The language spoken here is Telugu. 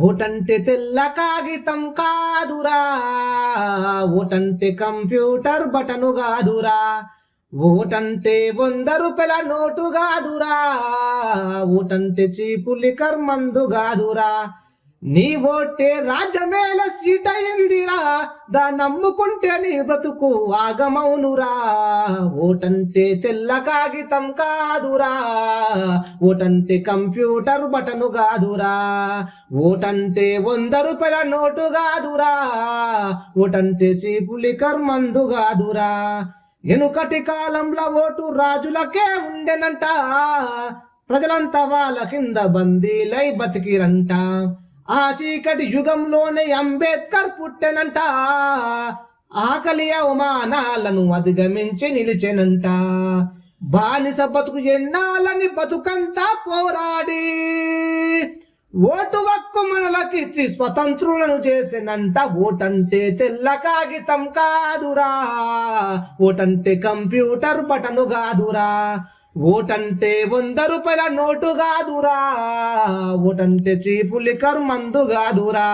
ఓటంటే తెల్ల కాగితం కాదురా, ఓటంటే కంప్యూటర్ బటను కాదురా, ఓటంటే 100 రూపాయల నోటు కాదురా, ఓటంటే చీపు లిక్కర్ మందు కాదురా. నీ ఓటే రాజ్యమేల సీట్ అయిందిరా, నమ్ముకుంటే నీ బ్రతుకు ఆగమౌనురా. ఓటంటే తెల్ల కాగితం కాదురా, ఓటంటే కంప్యూటర్ బటను కాదురా, ఓటంటే 100 రూపాయల నోటు కాదురా, ఓటంటే చీపు లిక్కర్ మందు కాదురా. ఎనుకటి కాలంలో ఓటు రాజులకే ఉండెనంట, ప్రజలంతా వాళ్ళ కింద బందీలై బతికిరంట. ఆ చీకటి యుగంలోనే అంబేద్కర్ పుట్టెనంట, ఆకలి అవమానాలను అధిగమించి నిలిచెనంట. బానిస బతుకు ఎన్నాలని బతుకంతా పోరాడి ఓటు హక్కు మనలకిచ్చి స్వతంత్రులను చేసినంట. ఓటంటే తెల్ల కాగితం కాదురా, ఓటంటే కంప్యూటర్ బటను కాదురా, ఓటంటే 100 రూపాయల నోటు కాదురా, ఓటంటే చీపు లిక్కర్ మందు కాదురా.